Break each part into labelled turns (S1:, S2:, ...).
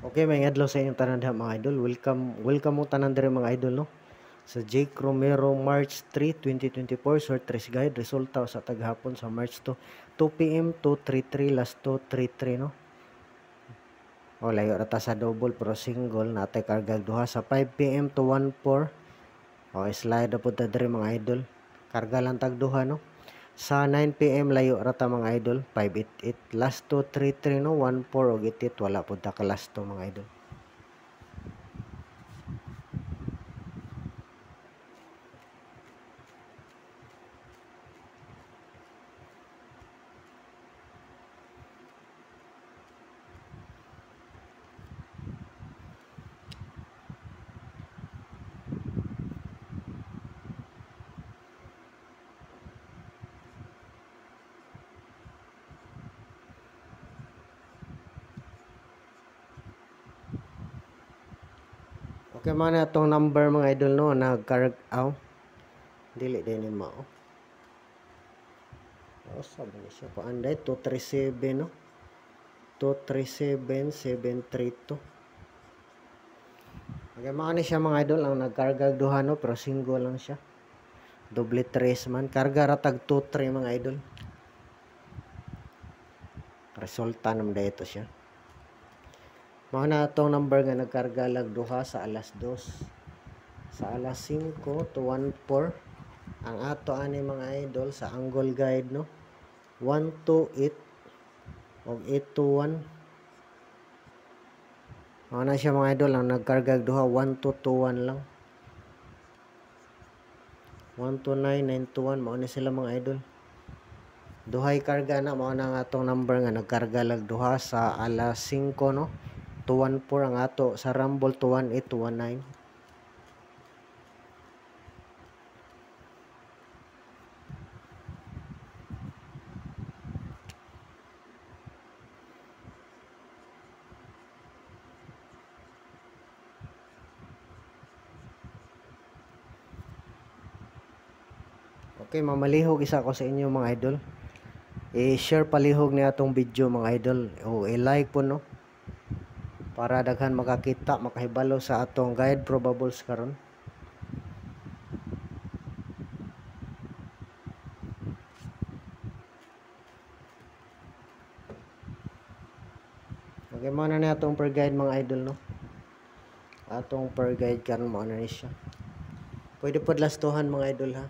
S1: Okay, may adlaw sa inyong tanan diha mga idol. Welcome mo tanan diri mga idol no. Sa Jake Romero March 3, 2024 short race guide resulta sa taghapon sa March 2, 2 PM to 33 last 233 no. O layo rata sa double pero single natay kargag duha sa 5 PM to 14. O slide na punta diri mga idol. Karga lang tag duha no. Sa 9 PM layo rata mga idol 588 last 233 no 14 og itit wala pud ta ka last 2 mga idol. Okay man na itong number mga idol no nagkarag dili din ni mao. Sabi ni siya pa anday 237 no. 237732. Okay man ni siya mga idol ang nagkarga duha no pero single lang siya. Doble 3 man karga ra tag 23 mga idol. Resulta nam dayto siya. Mao na atong number nga nagkarga lag duha sa alas 2. Sa alas 5 to 14 ang ato ani mga idol sa angle guide no 128 og 821. Mao na siya mga idol ang nagkarga duha 1221 lang. 129921 mao ni sila mga idol. Duhay karga na mao na nga atong number nga nagkarga lag duha sa alas 5 no 214 ang ato sa Rumble 218 219. Okay, mamalihog isa ko sa inyo mga idol. I-share palihog ni atong video mga idol o i-like po no para daghan makakita makahibalo sa atong guide probables karon. Okay, mao na ni atong per guide mga idol no. Atong per guide karon mao na ni siya. Pwede pod lastuhan mga idol ha.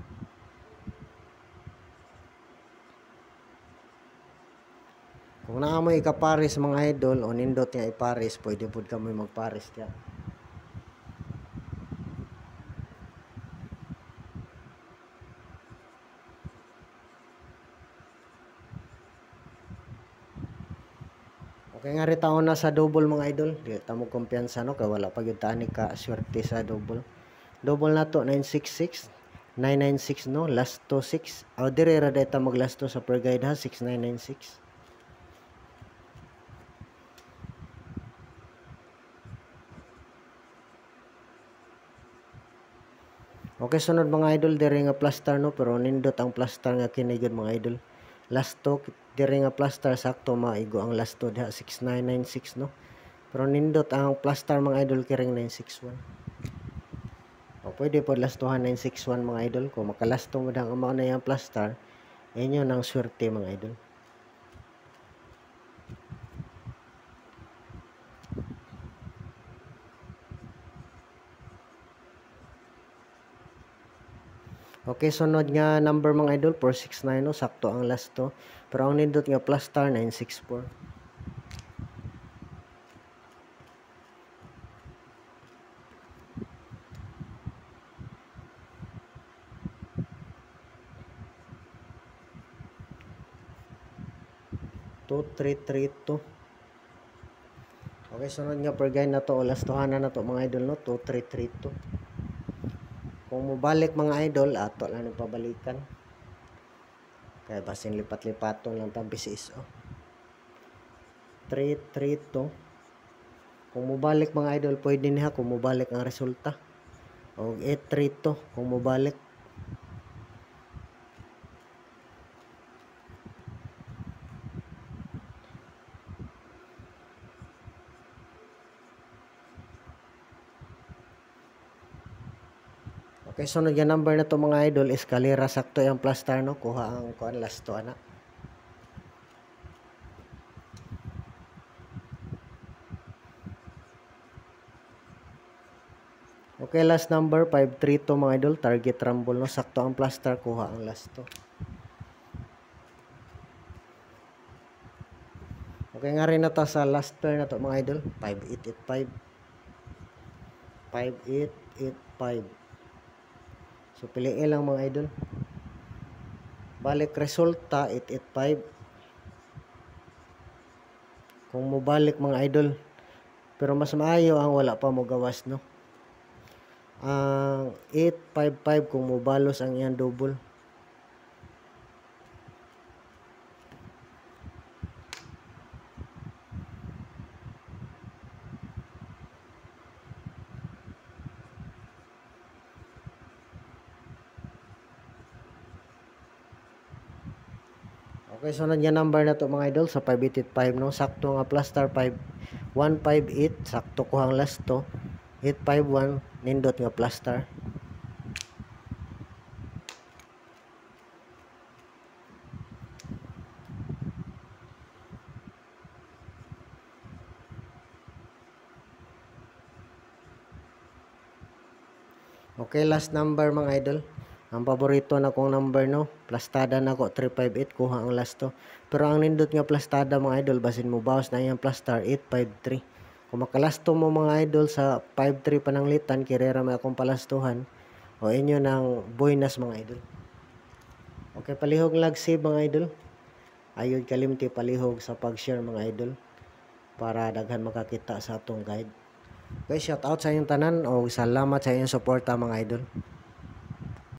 S1: Kung naa mo ikapares mga idol o nindot nga ipares, pwede pod ka mo magpares diya. Okay nga rin taon na sa double mga idol. Di ta mo kumpiyansa no kay wala pa gyud tani ka swerte sa double. Double na to 966 996 no last to 6. Aw dire ra data mag last to sa per guide ha 6996. Okay, sunod mga idol dire nga plaster no pero nindot ang plaster nga kini gyud mga idol. Last to dire nga plaster sakto maigo ang last to diha 6996 no. Pero nindot ang plaster mga idol kiring 961. O pwede po lastuhan 961 mga idol kung makalasto mo dang amao na yang plaster inyo nang swerte mga idol. Okay, sunod nga number mga idol 469 no sakto ang last to. Pero ang nindot nga plaster 964. Two, three, two. Okay, sunod nga per guide na to o lastuhanan na to mga idol no 2332. Kung mobalik mga idol ato lang ng pabalikan. Kaya basin lipat-lipaton lang tabisis oh. 332. Kung mobalik mga idol pwede niya kung mobalik ang resulta. O 832 kung mobalik. Okay, sunod yung number na to mga idol, eskalera sakto yung plaster no, kuha ang kuan last to ana. Okay, last number 5-3 to mga idol, target rumble no, sakto ang plaster, kuha ang last to. Okay nga rin na to sa last pair na to mga idol, 5885. 5885. So piliin lang mga idol. Balik resulta 885. Kung mo balik mga idol, pero mas maayo ang wala pa mo gawas no. Ang 855 kung mo balos ang iyang double. Okay, sunod yung number na to mga idol sa 5885 no, sakto nga plaster 5158, sakto ko ang last to 851, nindot nga plaster. Okay, last number mga idol. Ang paborito na kong number no, plastada na ko 358, kuha ang last to. Pero ang nindot nga plastada mga idol, basin mo bawas na yung plastar 853. Kung makalasto mo mga idol sa 53 pananglitan, kirera may akong palastuhan o inyo ng buenas mga idol. Okay, palihog lag save mga idol. Ayod kalimti palihog sa pag-share mga idol para daghan makakita sa atong guide. Okay, shout out sa inyong tanan o salamat sa inyong suporta mga idol.